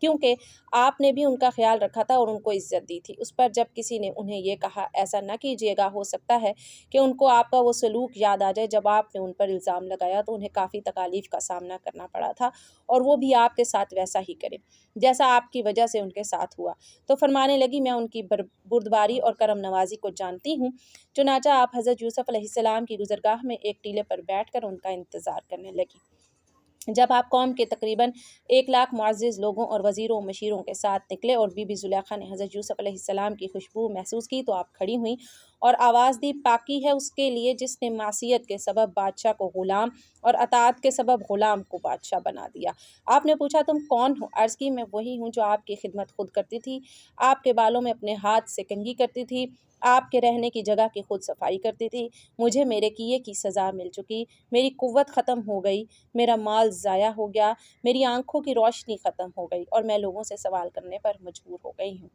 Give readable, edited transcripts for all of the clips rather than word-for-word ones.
کیونکہ آپ نے بھی ان کا خیال رکھا تھا اور ان کو عزت دی تھی۔ اس پر جب کسی نے انہیں یہ کہا ایسا نہ کیجیے گا، ہو سکتا ہے کہ ان کو آپ کا وہ سلوک یاد آ جائے جب آپ نے ان پر الزام لگایا تو انہیں کافی تکالیف کا سامنا کرنا پڑا تھا، اور وہ بھی آپ کے ساتھ ویسا ہی کریں جیسا آپ کی وجہ سے ان کے ساتھ ہوا۔ تو فرمانے لگی میں ان کی بردباری اور کرم نوازی کو جانتی ہوں۔ چنانچہ آپ حضرت یوسف علیہ السلام کی گزرگاہ میں ایک ٹیلے پر بیٹھ کر ان کا انتظار کرنے لگی۔ جب آپ قوم کے تقریباً 1,00,000 معزز لوگوں اور وزیروں و مشیروں کے ساتھ نکلے اور بی بی زلیخا نے حضرت یوسف علیہ السلام کی خوشبو محسوس کی تو آپ کھڑی ہوئیں اور آواز دی، پاکی ہے اس کے لیے جس نے معصیت کے سبب بادشاہ کو غلام اور اطاعت کے سبب غلام کو بادشاہ بنا دیا۔ آپ نے پوچھا تم کون ہو؟ عرض کی میں وہی ہوں جو آپ کی خدمت خود کرتی تھی، آپ کے بالوں میں اپنے ہاتھ سے کنگھی کرتی تھی، آپ کے رہنے کی جگہ کی خود صفائی کرتی تھی۔ مجھے میرے کیے کی سزا مل چکی، میری قوت ختم ہو گئی، میرا مال ضائع ہو گیا، میری آنکھوں کی روشنی ختم ہو گئی اور میں لوگوں سے سوال کرنے پر مجبور ہو گئی ہوں۔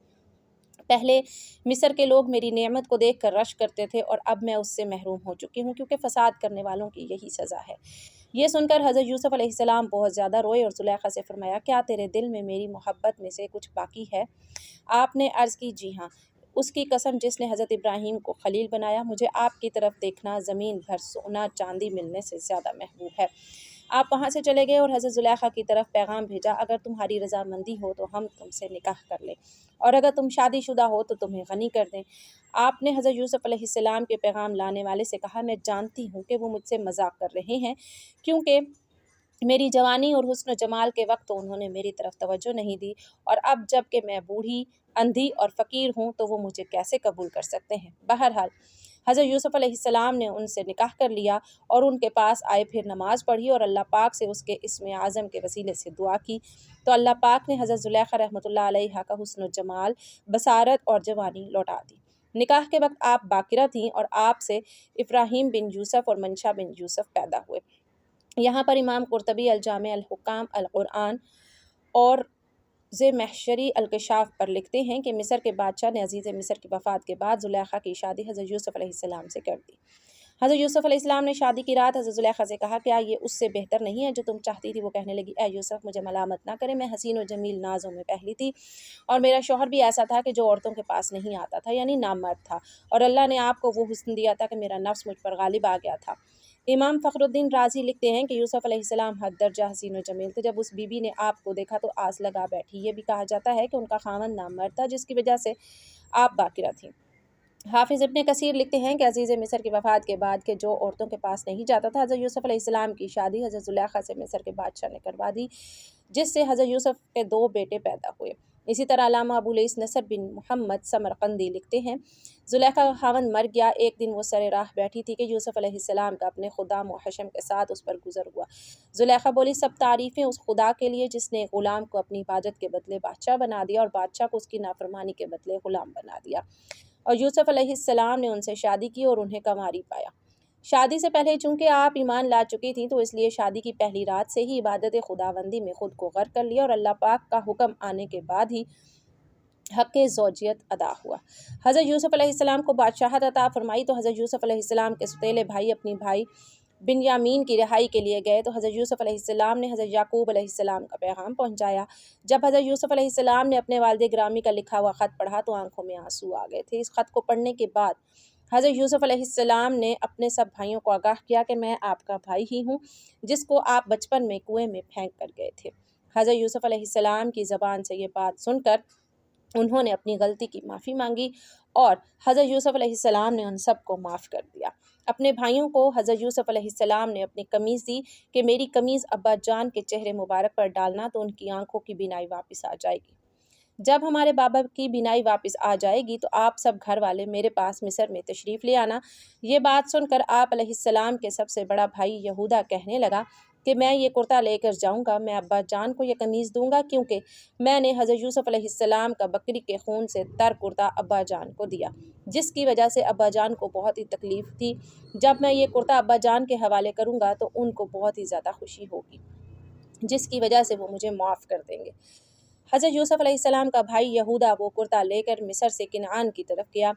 پہلے مصر کے لوگ میری نعمت کو دیکھ کر رشک کرتے تھے اور اب میں اس سے محروم ہو چکی ہوں، کیونکہ فساد کرنے والوں کی یہی سزا ہے۔ یہ سن کر حضرت یوسف علیہ السلام بہت زیادہ روئے اور زلیخا سے فرمایا کیا تیرے دل میں میری محبت میں سے کچھ باقی ہے؟ آپ نے عرض کی جی ہاں، اس کی قسم جس نے حضرت ابراہیم کو خلیل بنایا، مجھے آپ کی طرف دیکھنا زمین بھر سونا چاندی ملنے سے زیادہ محبوب ہے۔ آپ وہاں سے چلے گئے اور حضرت زلیخا کی طرف پیغام بھیجا، اگر تمہاری رضامندی ہو تو ہم تم سے نکاح کر لیں، اور اگر تم شادی شدہ ہو تو تمہیں غنی کر دیں۔ آپ نے حضرت یوسف علیہ السلام کے پیغام لانے والے سے کہا میں جانتی ہوں کہ وہ مجھ سے مذاق کر رہے ہیں، کیونکہ میری جوانی اور حسن و جمال کے وقت تو انہوں نے میری طرف توجہ نہیں دی، اور اب جب کہ میں بوڑھی، اندھی اور فقیر ہوں تو وہ مجھے کیسے قبول کر سکتے ہیں؟ بہرحال حضرت یوسف علیہ السلام نے ان سے نکاح کر لیا اور ان کے پاس آئے، پھر نماز پڑھی اور اللہ پاک سے اس کے اسم اعظم کے وسیلے سے دعا کی تو اللہ پاک نے حضرت زلیخا رحمۃ اللہ علیہا کا حسن و جمال، بصارت اور جوانی لوٹا دی۔ نکاح کے وقت آپ باکرہ تھیں اور آپ سے ابراہیم بن یوسف اور منشا بن یوسف پیدا ہوئے۔ یہاں پر امام قرطبی الجامع الحکام القرآن اور محشری الکشاف پر لکھتے ہیں کہ مصر کے بادشاہ نے عزیز مصر کی وفات کے بعد زلیخا کی شادی حضرت یوسف علیہ السلام سے کر دی۔ حضرت یوسف علیہ السلام نے شادی کی رات حضرت زلیخا سے کہا کیا یہ اس سے بہتر نہیں ہے جو تم چاہتی تھی؟ وہ کہنے لگی اے یوسف مجھے ملامت نہ کرے، میں حسین و جمیل نازوں میں پہلی تھی اور میرا شوہر بھی ایسا تھا کہ جو عورتوں کے پاس نہیں آتا تھا، یعنی نامرد تھا، اور اللہ نے آپ کو وہ حسن دیا تھا کہ میرا نفس مجھ پر غالب آ گیا تھا۔ امام فخر الدین رازی لکھتے ہیں کہ یوسف علیہ السلام حد درجہ حسین و جمیل تھے، جب اس بی بی نے آپ کو دیکھا تو آس لگا بیٹھی۔ یہ بھی کہا جاتا ہے کہ ان کا خاوند نامرد تھا جس کی وجہ سے آپ باکرہ تھیں۔ حافظ ابن کثیر لکھتے ہیں کہ عزیز مصر کی وفات کے بعد کہ جو عورتوں کے پاس نہیں جاتا تھا، حضرت یوسف علیہ السلام کی شادی حضرت زلیخا سے مصر کے بادشاہ نے کروا دی، جس سے حضرت یوسف کے 2 بیٹے پیدا ہوئے۔ اسی طرح علامہ ابو الیس نصر بن محمد سمرقندی لکھتے ہیں زلیخا کا خاوند مر گیا، ایک دن وہ سر راہ بیٹھی تھی کہ یوسف علیہ السلام کا اپنے خدام و حشم کے ساتھ اس پر گزر ہوا۔ زلیخا بولی سب تعریفیں اس خدا کے لیے جس نے غلام کو اپنی عبادت کے بدلے بادشاہ بنا دیا اور بادشاہ کو اس کی نافرمانی کے بدلے غلام بنا دیا۔ اور یوسف علیہ السلام نے ان سے شادی کی اور انہیں کنواری پایا۔ شادی سے پہلے چونکہ آپ ایمان لا چکی تھیں تو اس لیے شادی کی پہلی رات سے ہی عبادت خداوندی میں خود کو غرق کر لیا اور اللہ پاک کا حکم آنے کے بعد ہی حق زوجیت ادا ہوا۔ حضرت یوسف علیہ السلام کو بادشاہت عطا فرمائی تو حضرت یوسف علیہ السلام کے سوتیلے بھائی اپنی بھائی بنیامین کی رہائی کے لیے گئے تو حضرت یوسف علیہ السلام نے حضرت یعقوب علیہ السلام کا پیغام پہنچایا۔ جب حضرت یوسف علیہ السلام نے اپنے والد گرامی کا لکھا ہوا خط پڑھا تو آنکھوں میں آنسو آ گئے تھے۔ اس خط کو پڑھنے کے بعد حضرت یوسف علیہ السلام نے اپنے سب بھائیوں کو آگاہ کیا کہ میں آپ کا بھائی ہی ہوں جس کو آپ بچپن میں کنویں میں پھینک کر گئے تھے۔ حضرت یوسف علیہ السلام کی زبان سے یہ بات سن کر انہوں نے اپنی غلطی کی معافی مانگی اور حضرت یوسف علیہ السلام نے ان سب کو معاف کر دیا۔ اپنے بھائیوں کو حضرت یوسف علیہ السلام نے اپنی قمیض دی کہ میری قمیض ابا جان کے چہرے مبارک پر ڈالنا تو ان کی آنکھوں کی بینائی واپس آ جائے گی۔ جب ہمارے بابا کی بینائی واپس آ جائے گی تو آپ سب گھر والے میرے پاس مصر میں تشریف لے آنا۔ یہ بات سن کر آپ علیہ السلام کے سب سے بڑا بھائی یہودا کہنے لگا کہ میں یہ کرتا لے کر جاؤں گا، میں ابا جان کو یہ قمیض دوں گا کیونکہ میں نے حضرت یوسف علیہ السلام کا بکری کے خون سے تر کرتا ابا جان کو دیا، جس کی وجہ سے ابا جان کو بہت ہی تکلیف تھی۔ جب میں یہ کرتا ابا جان کے حوالے کروں گا تو ان کو بہت ہی زیادہ خوشی ہوگی، جس کی وجہ سے وہ مجھے معاف کر دیں گے۔ حضرت یوسف علیہ السلام کا بھائی یہودا وہ کرتا لے کر مصر سے کنعان کی طرف گیا۔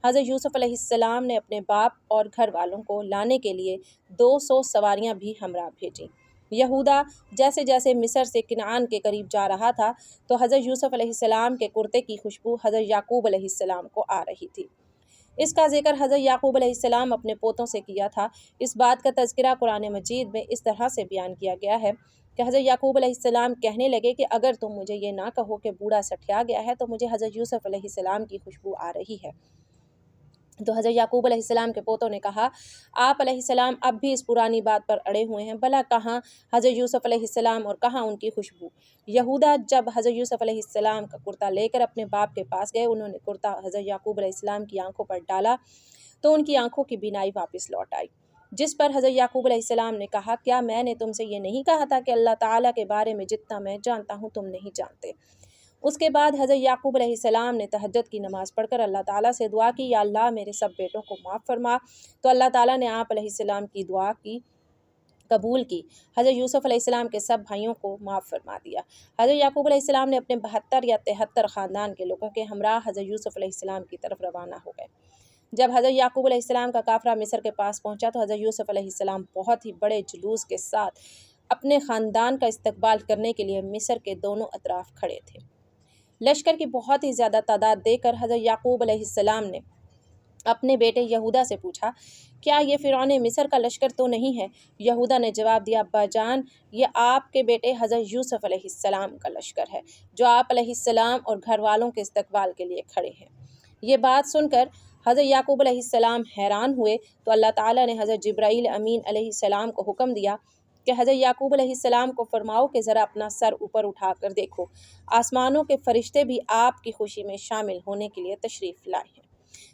حضرت یوسف علیہ السلام نے اپنے باپ اور گھر والوں کو لانے کے لیے 200 سواریاں بھی ہمراہ بھیجیں۔ یہودا جیسے جیسے مصر سے کنعان کے قریب جا رہا تھا تو حضرت یوسف علیہ السلام کے کرتے کی خوشبو حضرت یعقوب علیہ السلام کو آ رہی تھی۔ اس کا ذکر حضرت یعقوب علیہ السلام اپنے پوتوں سے کیا تھا۔ اس بات کا تذکرہ قرآن مجید میں اس طرح سے بیان کیا گیا ہے کہ حضرت یعقوب علیہ السلام کہنے لگے کہ اگر تم مجھے یہ نہ کہو کہ بوڑھا سٹھیا گیا ہے تو مجھے حضرت یوسف علیہ السلام کی خوشبو آ رہی ہے۔ تو حضرت یعقوب علیہ السلام کے پوتوں نے کہا آپ علیہ السلام اب بھی اس پرانی بات پر اڑے ہوئے ہیں، بھلا کہاں حضرت یوسف علیہ السلام اور کہاں ان کی خوشبو۔ یہودا جب حضرت یوسف علیہ السلام کا کرتا لے کر اپنے باپ کے پاس گئے، انہوں نے کرتا حضرت یعقوب علیہ السلام کی آنکھوں پر ڈالا تو ان کی آنکھوں کی بینائی واپس لوٹ آئی، جس پر حضرت یعقوب علیہ السلام نے کہا کیا میں نے تم سے یہ نہیں کہا تھا کہ اللہ تعالیٰ کے بارے میں جتنا میں جانتا ہوں تم نہیں جانتے۔ اس کے بعد حضرت یعقوب علیہ السلام نے تہجد کی نماز پڑھ کر اللہ تعالیٰ سے دعا کی، یا اللہ میرے سب بیٹوں کو معاف فرما۔ تو اللہ تعالیٰ نے آپ علیہ السلام کی دعا کی قبول کی، حضرت یوسف علیہ السلام کے سب بھائیوں کو معاف فرما دیا۔ حضرت یعقوب علیہ السلام نے اپنے 72 یا 73 خاندان کے لوگوں کے ہمراہ حضرت یوسف علیہ السلام کی طرف روانہ ہو گئے۔ جب حضرت یعقوب علیہ السلام کا قافلہ مصر کے پاس پہنچا تو حضرت یوسف علیہ السلام بہت ہی بڑے جلوس کے ساتھ اپنے خاندان کا استقبال کرنے کے لیے مصر کے دونوں اطراف کھڑے تھے۔ لشکر کی بہت ہی زیادہ تعداد دیکھ کر حضرت یعقوب علیہ السلام نے اپنے بیٹے یہودا سے پوچھا کیا یہ فرعون مصر کا لشکر تو نہیں ہے؟ یہودا نے جواب دیا ابا جان یہ آپ کے بیٹے حضرت یوسف علیہ السلام کا لشکر ہے جو آپ علیہ السلام اور گھر والوں کے استقبال کے لیے کھڑے ہیں۔ یہ بات سن کر حضرت یعقوب علیہ السلام حیران ہوئے تو اللہ تعالیٰ نے حضرت جبرائیل امین علیہ السلام کو حکم دیا کہ حضرت یعقوب علیہ السلام کو فرماؤ کہ ذرا اپنا سر اوپر اٹھا کر دیکھو، آسمانوں کے فرشتے بھی آپ کی خوشی میں شامل ہونے کے لیے تشریف لائے ہیں۔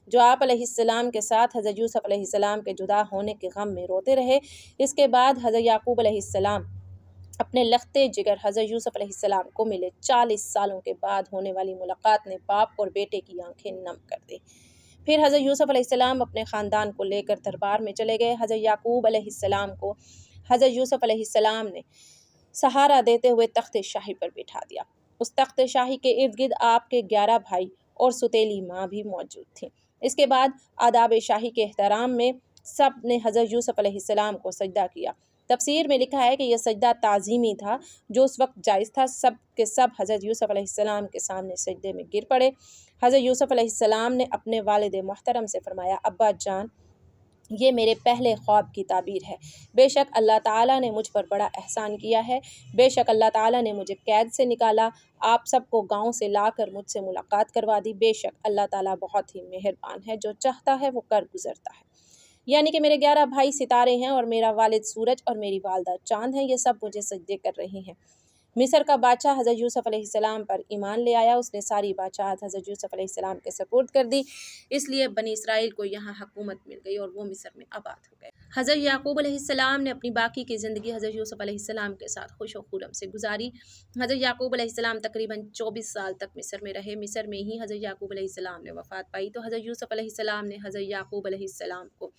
جو آپ علیہ السلام کے ساتھ حضرت یوسف علیہ السلام کے جدا ہونے کے غم میں روتے رہے، اس کے بعد حضرت یعقوب علیہ السلام اپنے لختے جگر حضرت یوسف علیہ السلام کو ملے۔ 40 سالوں کے بعد ہونے والی ملاقات نے باپ اور بیٹے کی آنکھیں نم کر دی۔ پھر حضرت یوسف علیہ السلام اپنے خاندان کو لے کر دربار میں چلے گئے۔ حضرت یعقوب علیہ السلام کو حضرت یوسف علیہ السلام نے سہارا دیتے ہوئے تخت شاہی پر بٹھا دیا۔ اس تخت شاہی کے ارد گرد آپ کے 11 بھائی اور ستیلی ماں بھی موجود تھیں۔ اس کے بعد آداب شاہی کے احترام میں سب نے حضرت یوسف علیہ السلام کو سجدہ کیا۔ تفسیر میں لکھا ہے کہ یہ سجدہ تعظیمی تھا جو اس وقت جائز تھا۔ سب کے سب حضرت یوسف علیہ السلام کے سامنے سجدے میں گر پڑے۔ حضرت یوسف علیہ السلام نے اپنے والد محترم سے فرمایا ابا جان یہ میرے پہلے خواب کی تعبیر ہے۔ بے شک اللہ تعالیٰ نے مجھ پر بڑا احسان کیا ہے، بے شک اللہ تعالیٰ نے مجھے قید سے نکالا، آپ سب کو گاؤں سے لا کر مجھ سے ملاقات کروا دی۔ بے شک اللہ تعالیٰ بہت ہی مہربان ہے، جو چاہتا ہے وہ کر گزرتا ہے۔ یعنی کہ میرے 11 بھائی ستارے ہیں اور میرا والد سورج اور میری والدہ چاند ہیں، یہ سب مجھے سجدے کر رہے ہیں۔ مصر کا بادشاہ حضرت یوسف علیہ السلام پر ایمان لے آیا، اس نے ساری بادشاہت حضرت یوسف علیہ السلام کے سپرد کر دی، اس لیے بنی اسرائیل کو یہاں حکومت مل گئی اور وہ مصر میں آباد ہو گئے۔ حضرت یعقوب علیہ السلام نے اپنی باقی کی زندگی حضرت یوسف علیہ السلام کے ساتھ خوش و خرم سے گزاری۔ حضرت یعقوب علیہ السلام تقریباً 24 سال تک مصر میں رہے۔ مصر میں ہی حضرت یعقوب علیہ السلام نے وفات پائی تو حضرت یوسف علیہ السلام نے حضرت یعقوب علیہ السلام کو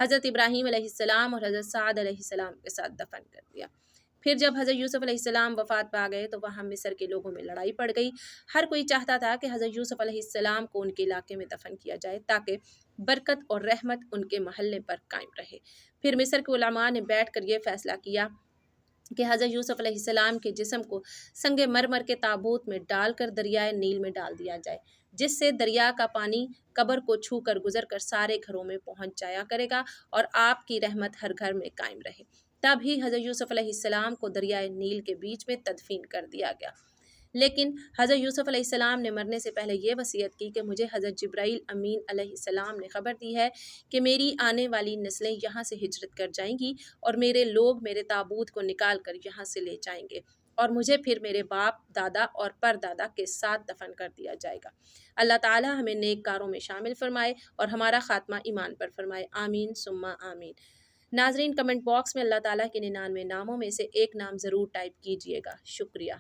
حضرت ابراہیم علیہ السلام اور حضرت سعد علیہ السلام کے ساتھ دفن کر دیا۔ پھر جب حضرت یوسف علیہ السلام وفات پا گئے تو وہاں مصر کے لوگوں میں لڑائی پڑ گئی۔ ہر کوئی چاہتا تھا کہ حضرت یوسف علیہ السلام کو ان کے علاقے میں دفن کیا جائے تاکہ برکت اور رحمت ان کے محلے پر قائم رہے۔ پھر مصر کے علماء نے بیٹھ کر یہ فیصلہ کیا کہ حضرت یوسف علیہ السلام کے جسم کو سنگ مرمر کے تابوت میں ڈال کر دریائے نیل میں ڈال دیا جائے، جس سے دریا کا پانی قبر کو چھو کر گزر کر سارے گھروں میں پہنچ جایا کرے گا اور آپ کی رحمت ہر گھر میں قائم رہے۔ تب ہی حضرت یوسف علیہ السلام کو دریائے نیل کے بیچ میں تدفین کر دیا گیا۔ لیکن حضرت یوسف علیہ السلام نے مرنے سے پہلے یہ وصیت کی کہ مجھے حضرت جبرائیل امین علیہ السلام نے خبر دی ہے کہ میری آنے والی نسلیں یہاں سے ہجرت کر جائیں گی اور میرے لوگ میرے تابوت کو نکال کر یہاں سے لے جائیں گے اور مجھے پھر میرے باپ دادا اور پردادا کے ساتھ دفن کر دیا جائے گا۔ اللہ تعالیٰ ہمیں نیک کاروں میں شامل فرمائے اور ہمارا خاتمہ ایمان پر فرمائے، آمین ثم آمین۔ ناظرین کمنٹ باکس میں اللہ تعالیٰ کے 99 ناموں میں سے ایک نام ضرور ٹائپ کیجیے گا، شکریہ۔